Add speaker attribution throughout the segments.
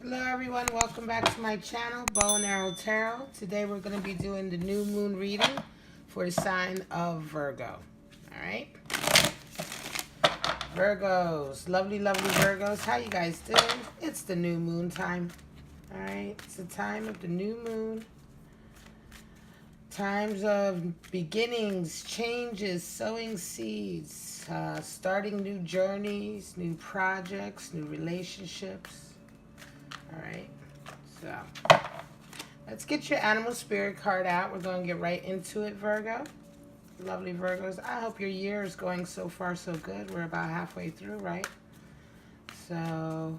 Speaker 1: Hello everyone, welcome back to my channel, Bow and Arrow Tarot. Today we're going to be doing the new moon reading for the sign of Virgo. Alright? Virgos, lovely Virgos, how you guys doing? It's the new moon time. Alright, it's the time of the new moon. Times of beginnings, changes, sowing seeds, starting new journeys, new projects, new relationships. Alright, so let's get your animal spirit card out. We're going to get right into it, Virgo. Lovely Virgos. I hope your year is going so far so good. We're about halfway through, right? So,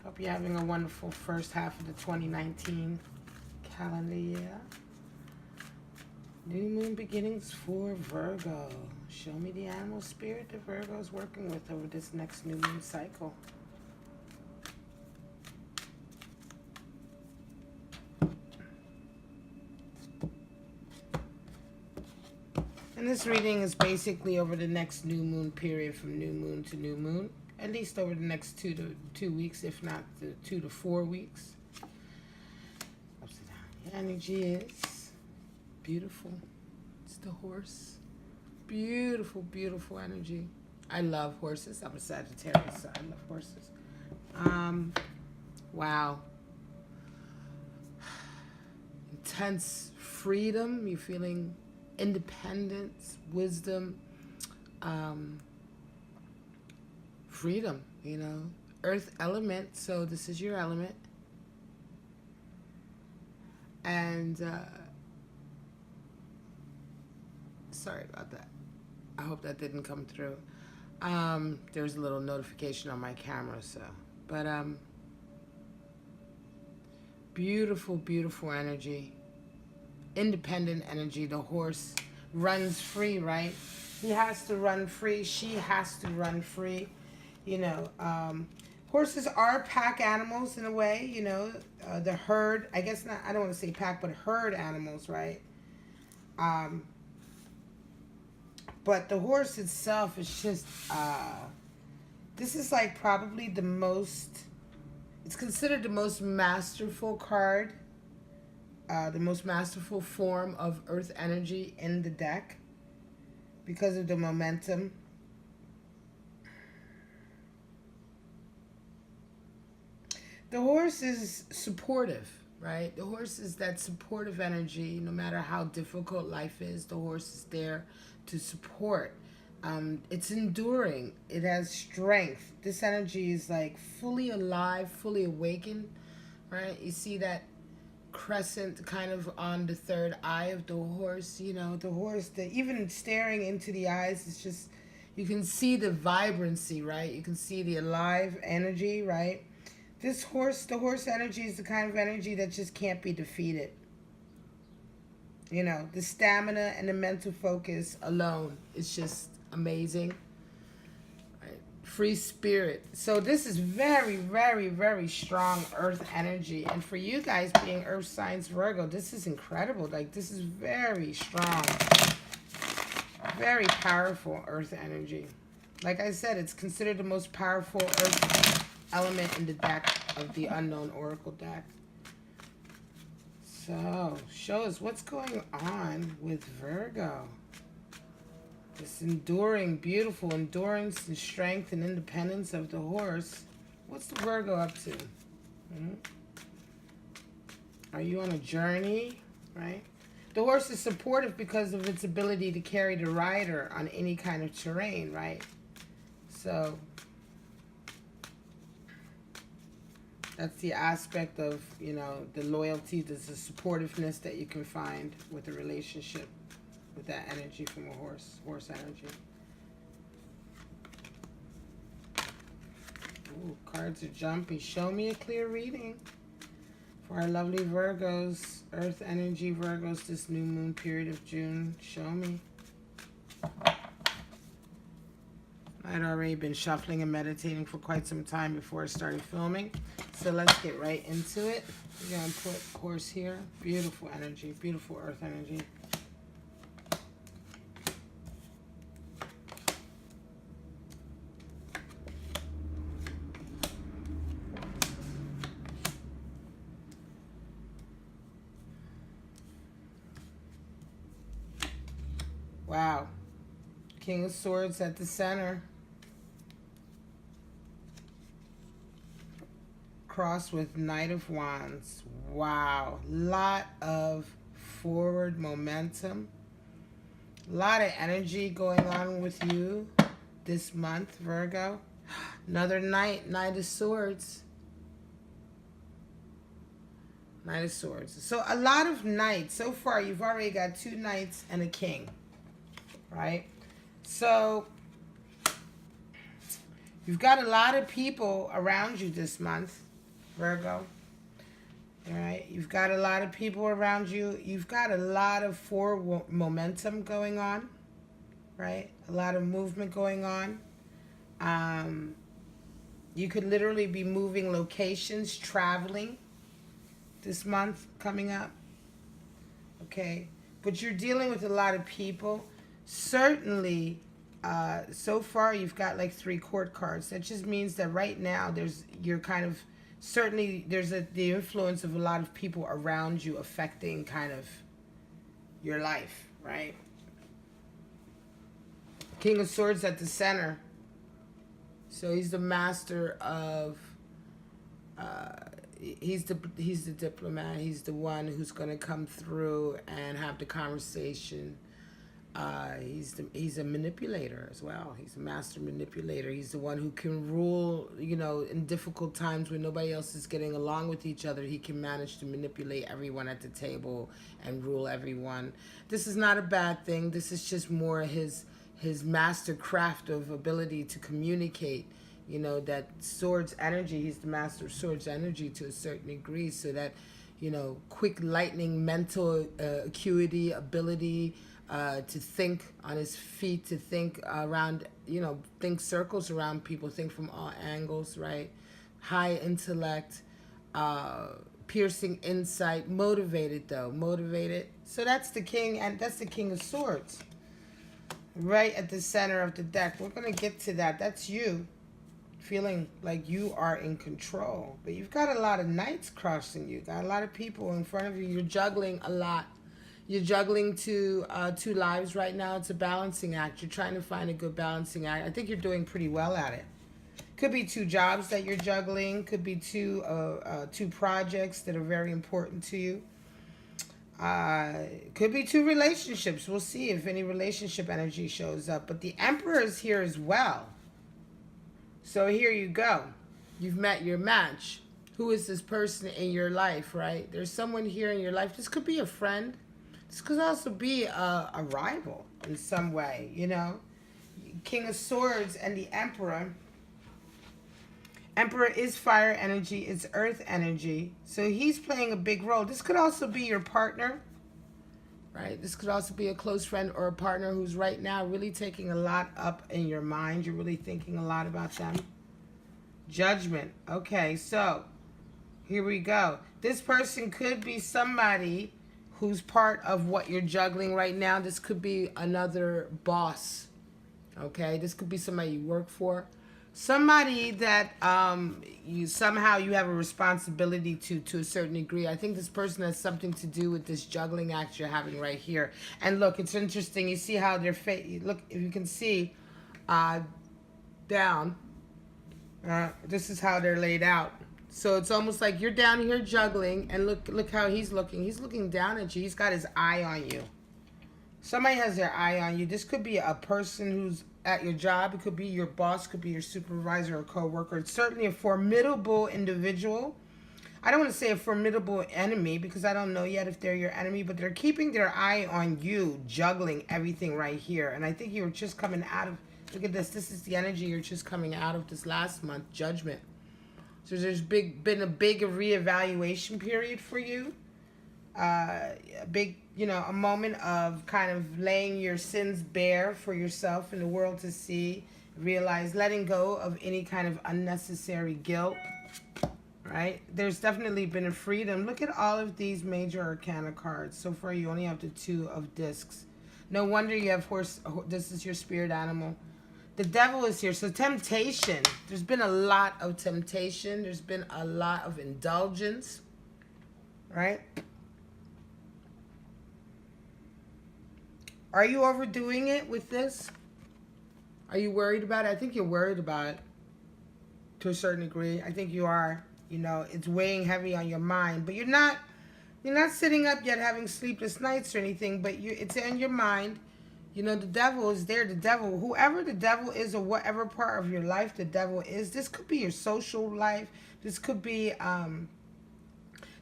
Speaker 1: hope you're having a wonderful first half of the 2019 calendar year. New moon beginnings for Virgo. Show me the animal spirit the Virgo is working with over this next new moon cycle. And this reading is basically over the next new moon period, from new moon to new moon. At least over the next 2 weeks, if not the 2 to 4 weeks. Upside down. The energy is beautiful. It's the horse. Beautiful, beautiful energy. I love horses. I'm a Sagittarius, so I love horses. Wow. Intense freedom. You're feeling independence, wisdom, freedom, you know. Earth element, so this is your element. And sorry about that. I hope that didn't come through. There's a little notification on my camera, so. But beautiful, beautiful energy. Independent energy. The horse runs free, right? He has to run free. She has to run free. You know, horses are pack animals in a way, you know, the herd, I guess not, I don't want to say pack, but herd animals, right? But the horse itself is just, this is like probably the most, it's considered the most masterful card. The most masterful form of earth energy in the deck because of the momentum. The horse is supportive, right? The horse is that supportive energy. No matter how difficult life is, the horse is there to support. It's enduring. It has strength. This energy is like fully alive, fully awakened, right? You see that crescent kind of on the third eye of the horse, you know, the horse, that even staring into the eyes, is just, you can see the vibrancy, right? You can see the alive energy, right? This horse, the horse energy is the kind of energy that just can't be defeated. You know, the stamina and the mental focus alone is just amazing. Free spirit. So this is very, very, very strong earth energy. And for you guys being earth signs Virgo, this is incredible. Like, this is very strong, very powerful earth energy. Like I said, it's considered the most powerful earth element in the deck of the Unknown Oracle deck. So show us what's going on with Virgo. This enduring, beautiful endurance and strength and independence of the horse. What's the Virgo up to? Are you on a journey, right? The horse is supportive because of its ability to carry the rider on any kind of terrain, right? So that's the aspect of, you know, the loyalty, the supportiveness that you can find with a relationship. With that energy from a horse energy. Ooh, cards are jumpy. Show me a clear reading for our lovely Virgos, earth energy Virgos, this new moon period of June. Show me. I'd already been shuffling and meditating for quite some time before I started filming. So let's get right into it. We're going to put horse here. Beautiful energy, beautiful earth energy. Wow. King of Swords at the center. Cross with Knight of Wands. Wow. Lot of forward momentum. A lot of energy going on with you this month, Virgo. Another Knight of Swords. Knight of Swords. So a lot of Knights. So far, you've already got 2 Knights and a King. Right? So you've got a lot of people around you this month, Virgo. All right? You've got a lot of people around you. You've got a lot of forward momentum going on. Right? A lot of movement going on. You could literally be moving locations, traveling this month coming up. Okay? But you're dealing with a lot of people. Certainly, so far you've got like 3 court cards. That just means that right now you're kind of, certainly there's the influence of a lot of people around you affecting kind of your life, right? King of Swords at the center. So he's the master of, he's the diplomat. He's the one who's going to come through and have the conversation. He's a manipulator as well. He's a master manipulator. He's the one who can rule, you know, in difficult times when nobody else is getting along with each other. He can manage to manipulate everyone at the table and rule everyone. This is not a bad thing. This is just more his master craft of ability to communicate. You know, that swords energy, he's the master of swords energy to a certain degree, so that, you know, quick lightning mental acuity, ability, to think on his feet, to think around, you know, think circles around people, think from all angles, right? High intellect, piercing insight, motivated though, motivated. So that's the king, and that's the King of Swords. Right at the center of the deck. We're going to get to that. That's you. Feeling like you are in control. But you've got a lot of knights crossing you. Got a lot of people in front of you. You're juggling a lot. You're juggling two lives right now. It's a balancing act. You're trying to find a good balancing act. I think you're doing pretty well at it. Could be 2 jobs that you're juggling. Could be 2 projects that are very important to you. Could be 2 relationships. We'll see if any relationship energy shows up. But the Emperor is here as well. So here you go. You've met your match. Who is this person in your life, right? There's someone here in your life. This could be a friend. This could also be a rival in some way, you know. King of Swords and the Emperor. Emperor is fire energy. It's earth energy. So he's playing a big role. This could also be your partner, right? This could also be a close friend or a partner who's right now really taking a lot up in your mind. You're really thinking a lot about them. Judgment. Okay, so here we go. This person could be somebody who's part of what you're juggling right now. This could be another boss. Okay, this could be somebody you work for. Somebody that you have a responsibility to a certain degree. I think this person has something to do with this juggling act you're having right here. And look, it's interesting. You see how their face. Look, if you can see down. This is how they're laid out. So it's almost like you're down here juggling, and look how he's looking. He's looking down at you. He's got his eye on you. Somebody has their eye on you. This could be a person who's at your job. It could be your boss, could be your supervisor or co-worker. It's certainly a formidable individual. I don't want to say a formidable enemy because I don't know yet if they're your enemy, but they're keeping their eye on you, juggling everything right here. And I think you're just coming out of, look at this. This is the energy you're just coming out of this last month, Judgment. So there's been a big reevaluation period for you. A big, a moment of kind of laying your sins bare for yourself and the world to see, realize, letting go of any kind of unnecessary guilt, right? There's definitely been a freedom. Look at all of these major arcana cards. So far, you only have the 2 of discs. No wonder you have horse. This is your spirit animal. The devil is here. So temptation. There's been a lot of temptation. There's been a lot of indulgence, right? Are you overdoing it with this? Are you worried about it? I think you're worried about it to a certain degree. I think you are. You know, it's weighing heavy on your mind, but you're not. You're not sitting up yet having sleepless nights or anything, but it's in your mind. You know, the devil is there. The devil, whoever the devil is, or whatever part of your life the devil is, this could be your social life. This could be,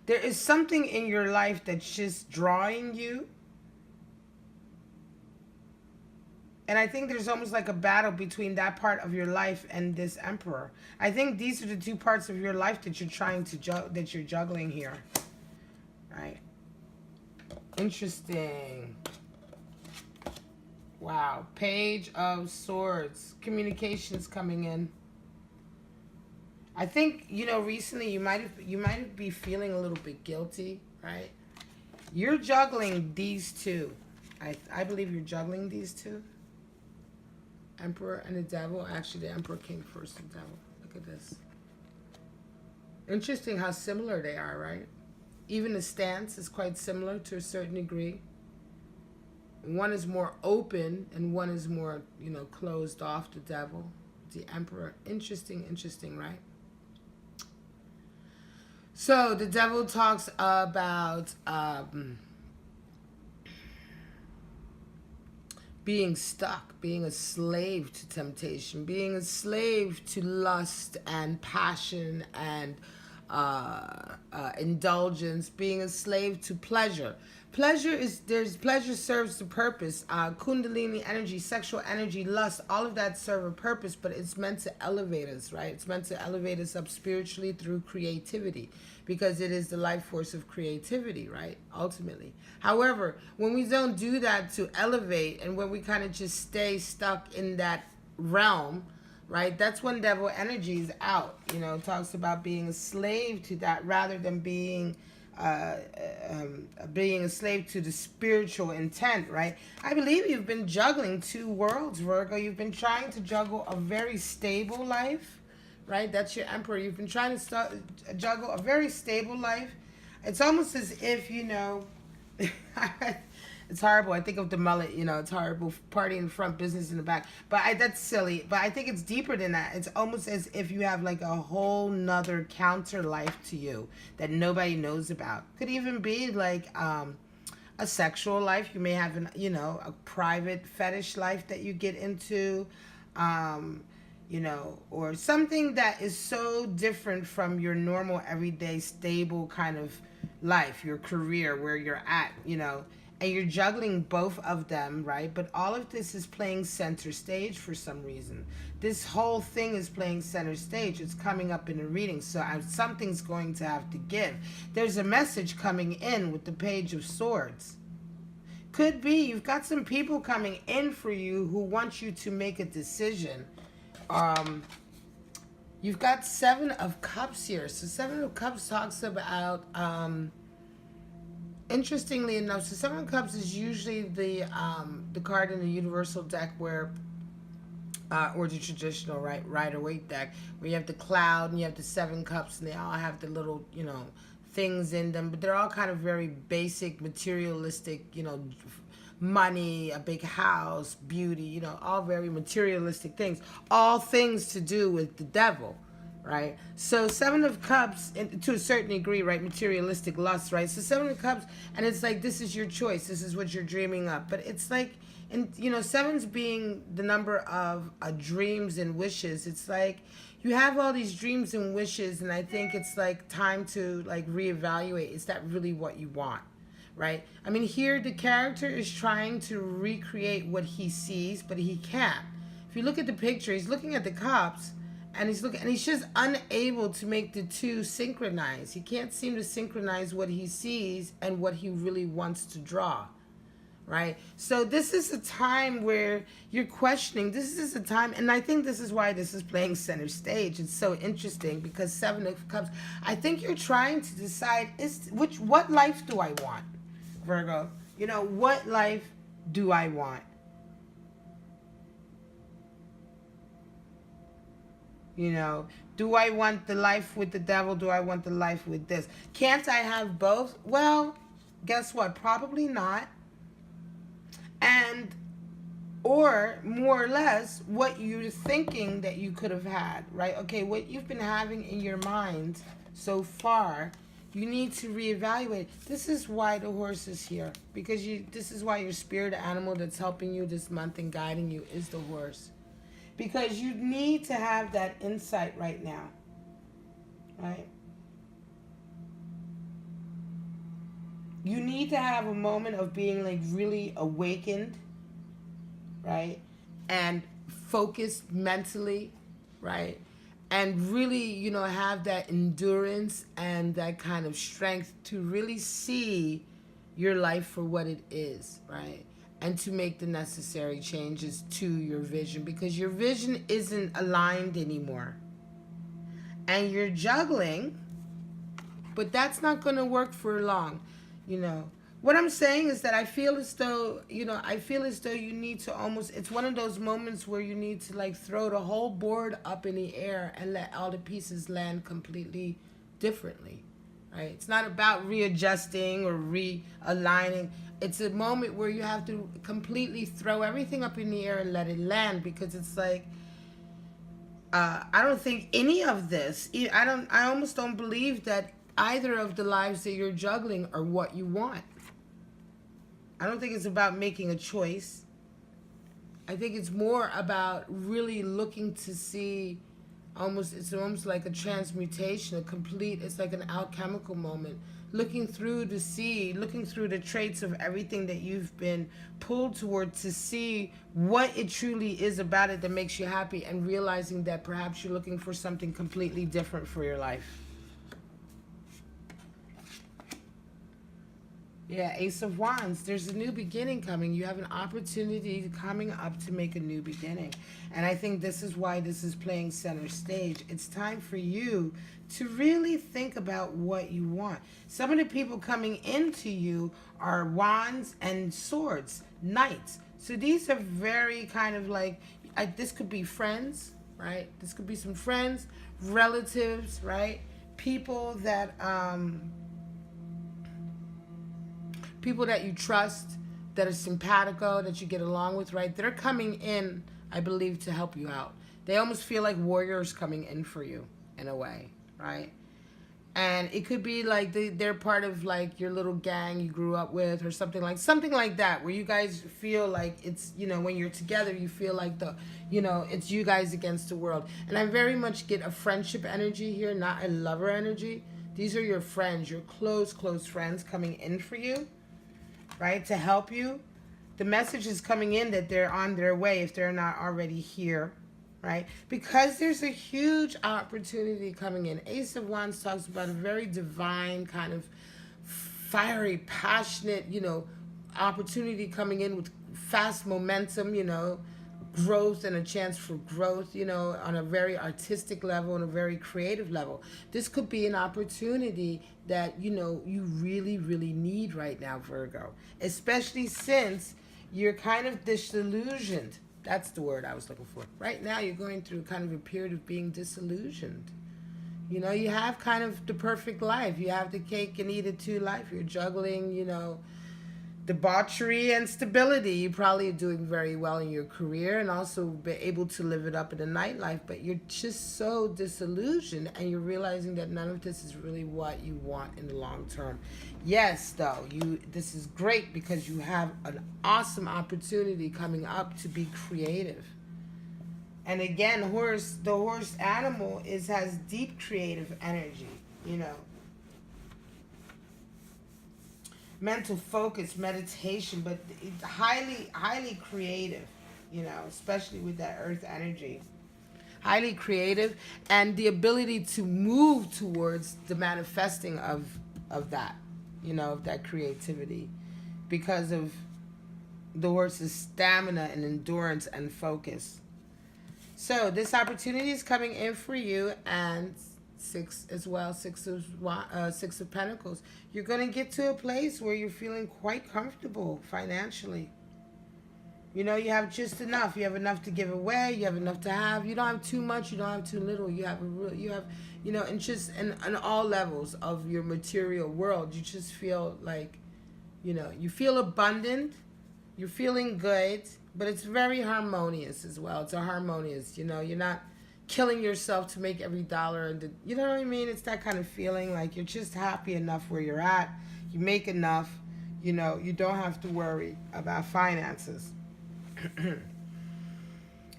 Speaker 1: there is something in your life that's just drawing you. And I think there's almost like a battle between that part of your life and this emperor. I think these are the two parts of your life that you're trying to that you're juggling here. Right. Interesting. Wow. Page of Swords. Communications coming in. I think, you know, recently you might be feeling a little bit guilty, right? You're juggling these two. I believe you're juggling these two. Emperor and the devil. Actually, the emperor came first, the devil. Look at this. Interesting how similar they are, right? Even the stance is quite similar to a certain degree. One is more open and one is more, you know, closed off, the devil. The emperor. Interesting, right? So the devil talks about being stuck, being a slave to temptation, being a slave to lust and passion and indulgence, being a slave to pleasure. Pleasure serves the purpose. Kundalini energy, sexual energy, lust, all of that serve a purpose, but it's meant to elevate us, right? It's meant to elevate us up spiritually through creativity, because it is the life force of creativity, right? Ultimately. However, when we don't do that to elevate, and when we kind of just stay stuck in that realm, right? That's when devil energy is out. You know, it talks about being a slave to that rather than being a slave to the spiritual intent, right? I believe you've been juggling two worlds, Virgo. You've been trying to juggle a very stable life, right? That's your emperor. You've been trying to juggle a very stable life. It's almost as if, you know, it's horrible. I think of the mullet, you know, it's horrible. Party in the front, business in the back. But that's silly. But I think it's deeper than that. It's almost as if you have like a whole nother counter life to you that nobody knows about. Could even be like a sexual life. You may have you know, a private fetish life that you get into, you know, or something that is so different from your normal, everyday, stable kind of life, your career, where you're at, you know. And you're juggling both of them, right? But all of this is playing center stage for some reason. This whole thing is playing center stage. It's coming up in a reading. So something's going to have to give. There's a message coming in with the Page of Swords. Could be you've got some people coming in for you who want you to make a decision. You've got Seven of Cups here. So Seven of Cups talks about... interestingly enough, so Seven of Cups is usually the card in the universal deck where, or the traditional Rider-Waite deck, where you have the cloud and you have the Seven Cups, and they all have the little, you know, things in them, but they're all kind of very basic, materialistic, you know, money, a big house, beauty, you know, all very materialistic things, all things to do with the devil. Right? So Seven of Cups, to a certain degree, right? Materialistic lust, right? So Seven of Cups, and it's like, this is your choice. This is what you're dreaming of. But it's like, and you know, sevens being the number of dreams and wishes, it's like, you have all these dreams and wishes, and I think it's like time to like reevaluate. Is that really what you want? Right? I mean, here the character is trying to recreate what he sees, but he can't. If you look at the picture, he's looking at the cups, and he's just unable to make the two synchronize. He can't seem to synchronize what he sees and what he really wants to draw, right? So this is a time where you're questioning. This is a time, and I think this is why this is playing center stage. It's so interesting because Seven of Cups, I think you're trying to decide what life do I want, Virgo? You know, what life do I want? You know, do I want the life with the devil? Do I want the life with this? Can't I have both? Well, guess what? Probably not. And or more or less what you're thinking that you could have had, right? Okay, what you've been having in your mind so far, you need to reevaluate. This is why the horse is here, because this is why your spirit animal that's helping you this month and guiding you is the horse, because you need to have that insight right now, right? You need to have a moment of being like really awakened, right? And focused mentally, right? And really, have that endurance and that kind of strength to really see your life for what it is, right? And to make the necessary changes to your vision, because your vision isn't aligned anymore. And you're juggling, but that's not going to work for long, you know. What I'm saying is that I feel as though, you need to almost, it's one of those moments where you need to like throw the whole board up in the air and let all the pieces land completely differently, right? It's not about readjusting or realigning. It's a moment where you have to completely throw everything up in the air and let it land, because it's like, I don't think any of this, I almost don't believe that either of the lives that you're juggling are what you want. I don't think it's about making a choice. I think it's more about really looking to see, it's almost like a transmutation, it's like an alchemical moment. Looking through the traits of everything that you've been pulled toward, to see what it truly is about it that makes you happy, and realizing that perhaps you're looking for something completely different for your life. Yeah, Ace of Wands. There's a new beginning coming. You have an opportunity coming up to make a new beginning. And I think this is why this is playing center stage. It's time for you to really think about what you want. Some of the people coming into you are wands and swords, knights. So these are very kind of like, this could be friends, right? This could be some friends, relatives, right? People that you trust, that are simpatico, that you get along with, right? They're coming in, I believe, to help you out. They almost feel like warriors coming in for you, in a way, right? And it could be like they're part of like your little gang you grew up with, or something like that, where you guys feel like it's, when you're together, you feel like it's you guys against the world. And I very much get a friendship energy here, not a lover energy. These are your friends, your close friends coming in for you, right, to help you. The message is coming in that they're on their way if they're not already here, right? Because there's a huge opportunity coming in. Ace of Wands talks about a very divine kind of fiery, passionate, opportunity coming in with fast momentum, growth and a chance for growth, on a very artistic level, on a very creative level. This could be an opportunity that, you really, really need right now, Virgo. Especially since you're kind of disillusioned. That's the word I was looking for. Right now, you're going through kind of a period of being disillusioned. You have kind of the perfect life. You have the cake and eat it too life. You're juggling, debauchery and stability. You probably are doing very well in your career and also be able to live it up in the nightlife, but you're just so disillusioned, and you're realizing that none of this is really what you want in the long term. Yes, though, this is great because you have an awesome opportunity coming up to be creative. And again, the horse animal has deep creative energy, mental focus, meditation, but it's highly creative, especially with that earth energy. Highly creative, and the ability to move towards the manifesting of that, of that creativity, because of the horse's stamina and endurance and focus. So this opportunity is coming in for you, and six of Pentacles. You're going to get to a place where you're feeling quite comfortable financially. You have just enough. You have enough to give away. You have enough to have. You don't have too much. You don't have too little. You have and just in all levels of your material world, you just feel like, you feel abundant, You're feeling good, but it's very harmonious as well. It's a harmonious, you're not killing yourself to make every dollar. And you know what I mean? It's that kind of feeling like you're just happy enough where you're at. You make enough, you don't have to worry about finances.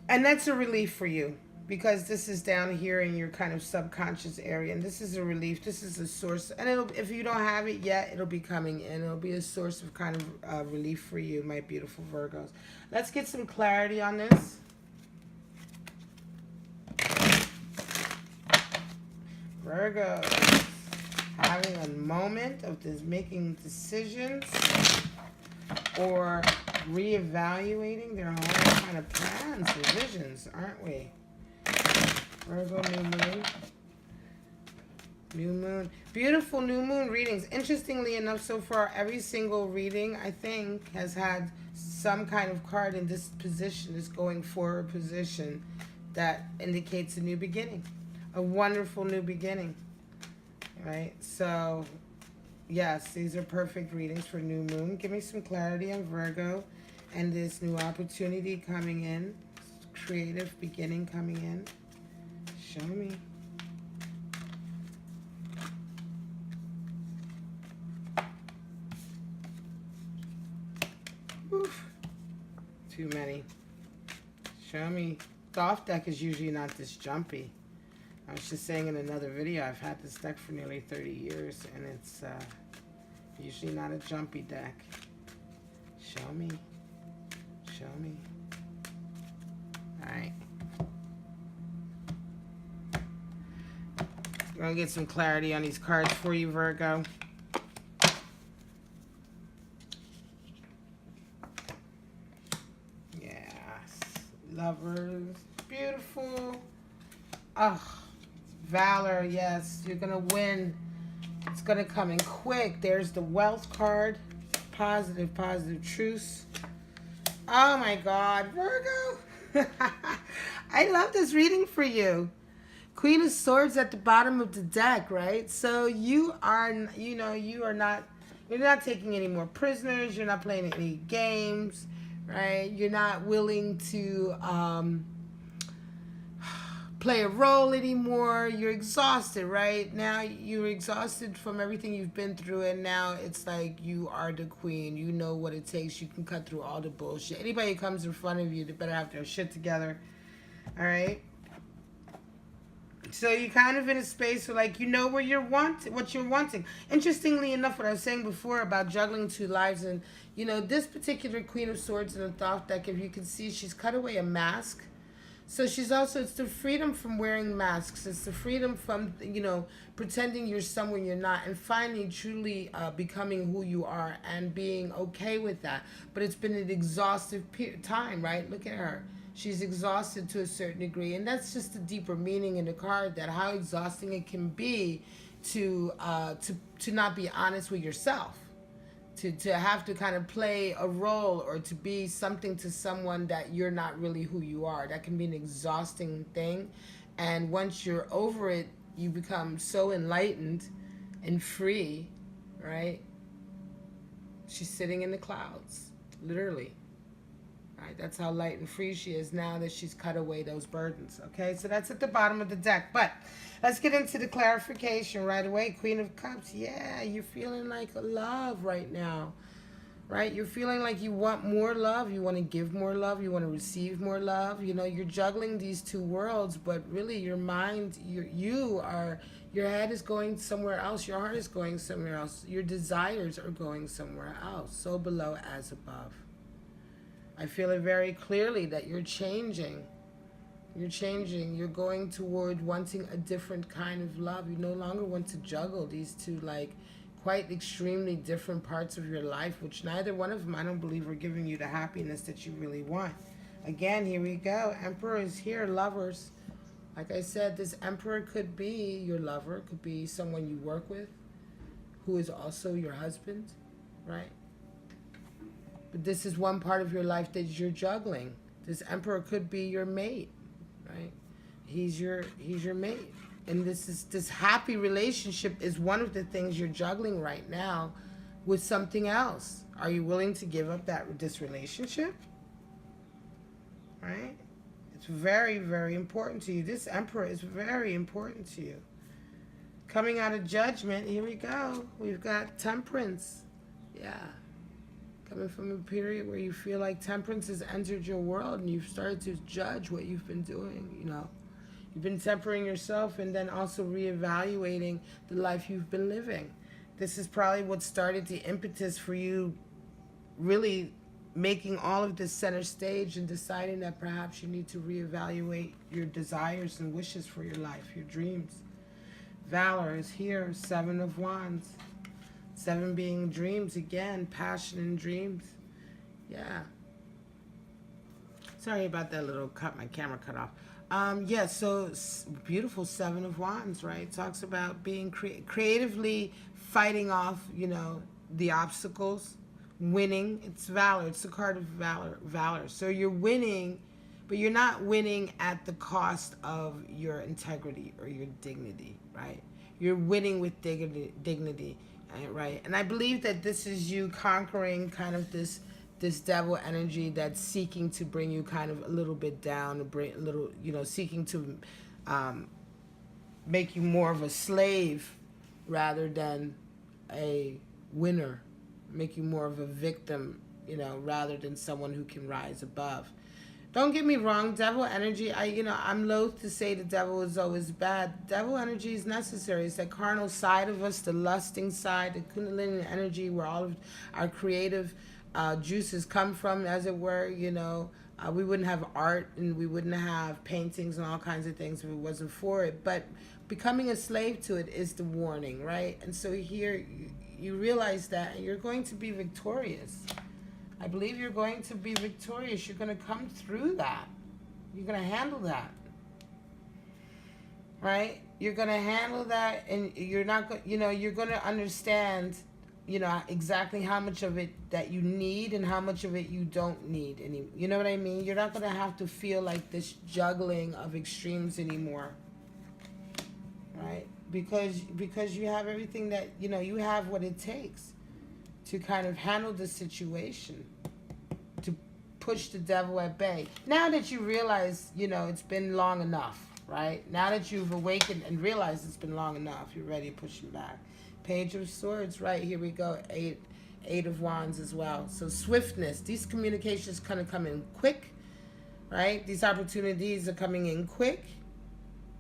Speaker 1: And that's a relief for you because this is down here in your kind of subconscious area, and this is a relief. This is a source, and if you don't have it yet, it'll be coming in. It'll be a source of kind of relief for you, my beautiful Virgos. Let's get some clarity on this. Virgos having a moment of this, making decisions or reevaluating their whole kind of plans and visions, aren't we? Virgo, new moon. New moon. Beautiful new moon readings. Interestingly enough, so far, every single reading, I think, has had some kind of card in this position, this going forward position, that indicates a new beginning. A wonderful new beginning. Right? So, yes, these are perfect readings for new moon. Give me some clarity on Virgo and this new opportunity coming in. Creative beginning coming in. Show me. Oof. Too many. Show me. The off deck is usually not this jumpy. I was just saying in another video, I've had this deck for nearly 30 years, and it's usually not a jumpy deck. Show me. Show me. All right. I'm going to get some clarity on these cards for you, Virgo. Yes. Lovers. Beautiful. Oh, valor. Yes. You're going to win. It's going to come in quick. There's the wealth card. Positive, positive truce. Oh, my God. Virgo. I love this reading for you. Queen of Swords at the bottom of the deck, right? So you are, you're not taking any more prisoners. You're not playing any games, right? You're not willing to play a role anymore. You're exhausted, right? Now you're exhausted from everything you've been through, and now it's like you are the queen. You know what it takes. You can cut through all the bullshit. Anybody who comes in front of you, they better have their shit together, all right? So you're kind of in a space where, like, you know where what you're wanting. Interestingly enough, what I was saying before about juggling two lives, and, this particular Queen of Swords in the thought deck, if you can see, she's cut away a mask. So she's also, it's the freedom from wearing masks. It's the freedom from, pretending you're someone you're not, and finally truly becoming who you are and being okay with that. But it's been an exhaustive time, right? Look at her. She's exhausted to a certain degree, and that's just the deeper meaning in the card, that how exhausting it can be to not be honest with yourself, to have to kind of play a role or to be something to someone that you're not really who you are. That can be an exhausting thing, and once you're over it, you become so enlightened and free, right? She's sitting in the clouds, literally. Right, that's how light and free she is now that she's cut away those burdens. Okay, so that's at the bottom of the deck. But let's get into the clarification right away. Queen of Cups. Yeah, you're feeling like love right now. Right? You're feeling like you want more love. You want to give more love. You want to receive more love. You're juggling these two worlds, but really your mind, your head is going somewhere else. Your heart is going somewhere else. Your desires are going somewhere else. So below as above. I feel it very clearly that you're changing. You're changing. You're going toward wanting a different kind of love. You no longer want to juggle these two, like, quite extremely different parts of your life, which neither one of them, I don't believe, are giving you the happiness that you really want. Again, here we go. Emperor is here. Lovers. Like I said, this Emperor could be your lover, could be someone you work with, who is also your husband, right? But this is one part of your life that you're juggling. This Emperor could be your mate, right? He's your mate. And this happy relationship is one of the things you're juggling right now, with something else? Are you willing to give up this relationship? Right? It's very, very important to you. This Emperor is very important to you. Coming out of Judgment, here we go. We've got Temperance. Yeah. Coming from a period where you feel like temperance has entered your world and you've started to judge what you've been doing, you know. You've been tempering yourself and then also reevaluating the life you've been living. This is probably what started the impetus for you really making all of this center stage and deciding that perhaps you need to reevaluate your desires and wishes for your life, your dreams. Valor is here, 7 of Wands. 7 being dreams again, passion and dreams. Yeah. Sorry about that little cut, my camera cut off. Yeah, so beautiful 7 of Wands, right? Talks about being creatively fighting off, you know, the obstacles, winning. It's valor. It's the card of valor. So you're winning, but you're not winning at the cost of your integrity or your dignity, right? You're winning with dignity. Right, and I believe that this is you conquering kind of this devil energy that's seeking to bring you kind of a little bit down, a little, you know, seeking to make you more of a slave rather than a winner, make you more of a victim, you know, rather than someone who can rise above. Don't get me wrong, devil energy, I'm loath to say the devil is always bad. Devil energy is necessary. It's that carnal side of us, the lusting side, the kundalini energy where all of our creative juices come from, as it were, you know. We wouldn't have art and we wouldn't have paintings and all kinds of things if it wasn't for it. But becoming a slave to it is the warning, right? And so here you realize that and you're going to be victorious. I believe you're going to be victorious. You're going to come through that. You're going to handle that. Right? You're going to handle that, and you're not, you're going to understand, exactly how much of it that you need and how much of it you don't need. You know what I mean? You're not going to have to feel like this juggling of extremes anymore. Right? Because you have everything that, you have what it takes to kind of handle the situation, to push the devil at bay. Now that you realize, it's been long enough, right? Now that you've awakened and realized it's been long enough, you're ready to push him back. Page of Swords, right, here we go. Eight of Wands as well. So swiftness, these communications kind of come in quick, right? These opportunities are coming in quick,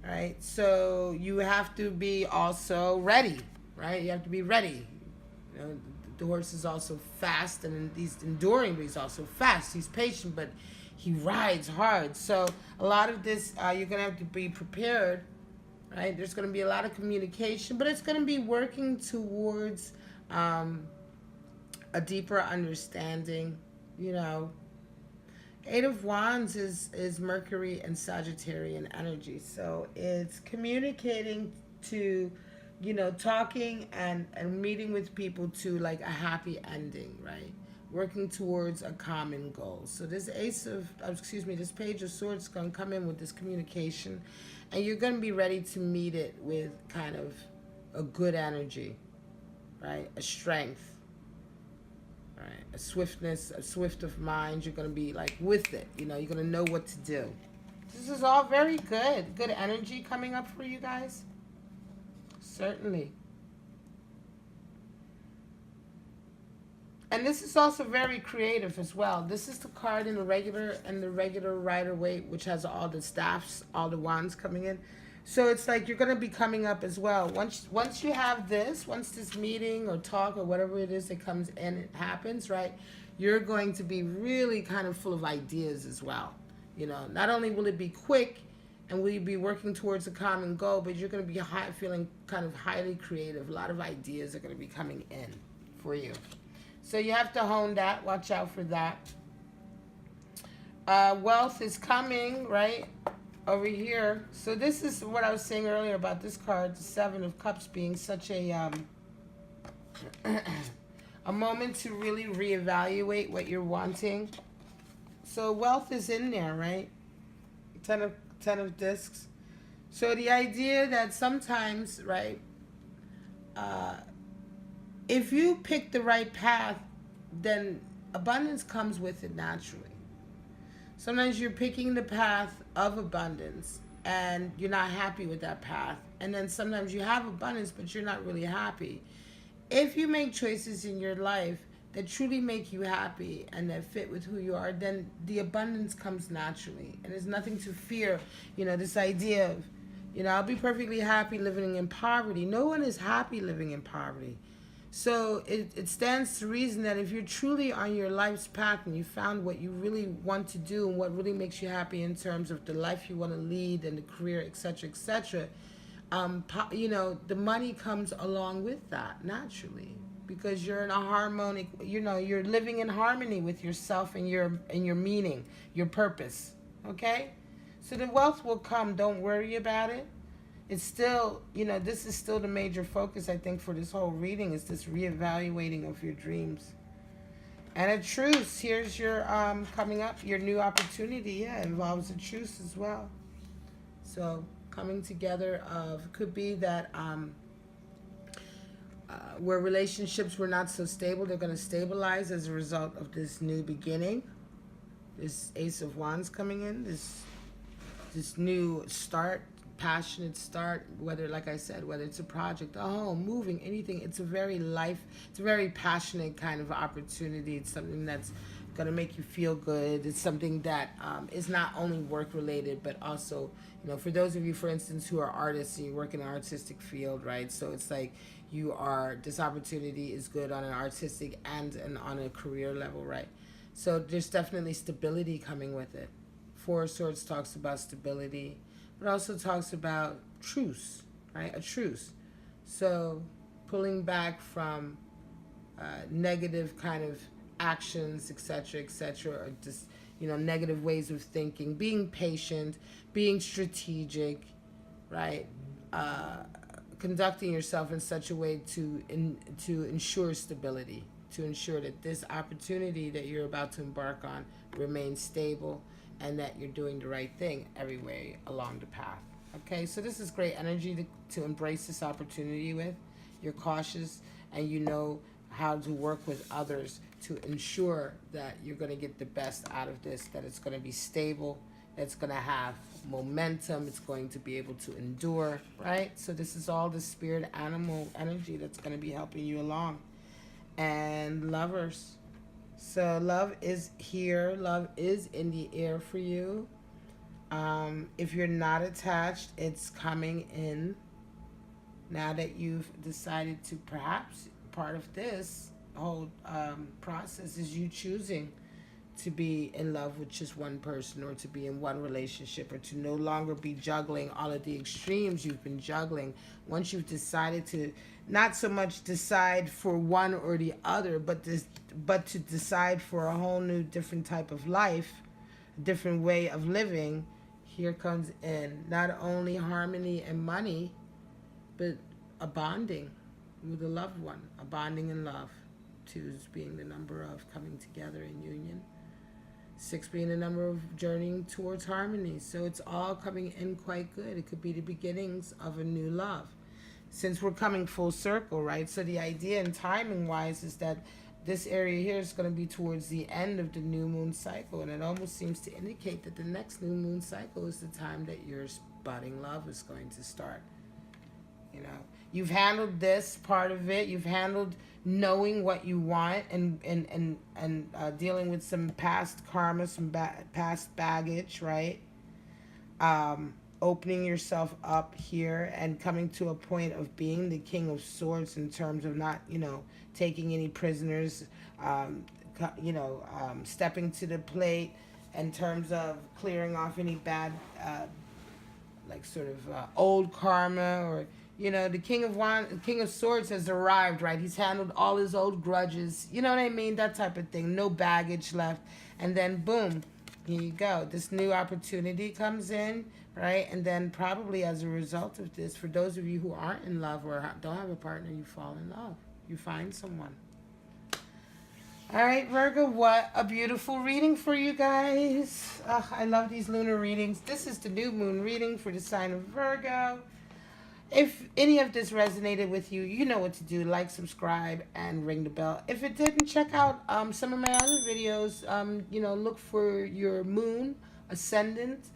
Speaker 1: right? So you have to be also ready, right? You have to be ready. The horse is also fast, and he's enduring, but he's also fast. He's patient, but he rides hard. So a lot of this, you're going to have to be prepared, right? There's going to be a lot of communication, but it's going to be working towards a deeper understanding, Eight of Wands is Mercury and Sagittarian energy. So it's communicating to talking and meeting with people to like a happy ending, right? Working towards a common goal. So this this Page of Swords is going to come in with this communication, and you're going to be ready to meet it with kind of a good energy, right? A strength, right? A swiftness, a swift of mind. You're going to be like with it, you're going to know what to do. This is all very good. Good energy coming up for you guys. Certainly. And this is also very creative as well. This is the card in the regular Rider-Waite, which has all the staffs, all the wands coming in. So it's like you're going to be coming up as well. Once you have this, once this meeting or talk or whatever it is that comes in, it happens, right? You're going to be really kind of full of ideas as well. Not only will it be quick, and will you be working towards a common goal, but you're going to be feeling kind of highly creative. A lot of ideas are going to be coming in for you. So you have to hone that. Watch out for that. Wealth is coming, right, over here. So this is what I was saying earlier about this card, the 7 of Cups being such a a moment to really reevaluate what you're wanting. So wealth is in there, right? 10 of discs. So the idea that sometimes, right, if you pick the right path, then abundance comes with it naturally. Sometimes you're picking the path of abundance and you're not happy with that path. And then sometimes you have abundance, but you're not really happy. If you make choices in your life that truly make you happy and that fit with who you are, then the abundance comes naturally. And there's nothing to fear. This idea of, I'll be perfectly happy living in poverty. No one is happy living in poverty. So it stands to reason that if you're truly on your life's path and you found what you really want to do and what really makes you happy in terms of the life you want to lead and the career, etc., etc., the money comes along with that naturally, because you're in a harmonic, you're living in harmony with yourself and your meaning, your purpose. Okay, so the wealth will come. Don't worry about it. It's still, this is still the major focus, I think, for this whole reading, is this reevaluating of your dreams. And a truce, here's your, coming up, your new opportunity, yeah, involves a truce as well. So, coming together of, could be that, where relationships were not so stable, they're going to stabilize as a result of this new beginning. This Ace of Wands coming in, this new start, passionate start, whether, like I said, whether it's a project, a home, moving, anything. It's a very passionate kind of opportunity. It's something that's going to make you feel good. It's something that is not only work related, but also, for those of you, for instance, who are artists and you work in an artistic field, right? So it's like this opportunity is good on an artistic and on a career level, right? So there's definitely stability coming with it. Four of Swords talks about stability, but also talks about truce, right? A truce. So pulling back from negative kind of actions, etc., or just, negative ways of thinking, being patient, being strategic, right? Conducting yourself in such a way to ensure stability, to ensure that this opportunity that you're about to embark on remains stable, and that you're doing the right thing every way along the path. Okay, so this is great energy to embrace this opportunity with. You're cautious and you know how to work with others to ensure that you're going to get the best out of this, that it's going to be stable, it's going to have momentum, it's going to be able to endure, right? So this is all the spirit animal energy that's going to be helping you along. And lovers. So love is here. Love is in the air for you. If you're not attached, it's coming in. Now that you've decided to, perhaps part of this whole process is you choosing to be in love with just one person, or to be in one relationship, or to no longer be juggling all of the extremes you've been juggling. Once you've decided to not so much decide for one or the other, but to decide for a whole new different type of life, a different way of living, here comes in not only harmony and money, but a bonding with a loved one, a bonding in love. 2 being the number of coming together in union. 6 being the number of journeying towards harmony. So it's all coming in quite good. It could be the beginnings of a new love. Since we're coming full circle, right? So the idea and timing wise is that this area here is going to be towards the end of the new moon cycle. And it almost seems to indicate that the next new moon cycle is the time that your budding love is going to start. You've handled this part of it. You've handled knowing what you want and dealing with some past karma, some past baggage, right? Opening yourself up here and coming to a point of being the King of Swords in terms of not, taking any prisoners, stepping to the plate in terms of clearing off any bad, old karma, or the King of Swords has arrived, right? He's handled all his old grudges. You know what I mean? That type of thing. No baggage left. And then, boom, here you go. This new opportunity comes in, right? And then probably as a result of this, for those of you who aren't in love or don't have a partner, you fall in love. You find someone. All right, Virgo, what a beautiful reading for you guys. I love these lunar readings. This is the new moon reading for the sign of Virgo. If any of this resonated with you, you know what to do. Like, subscribe, and ring the bell. If it didn't, check out some of my other videos. Look for your moon, ascendant,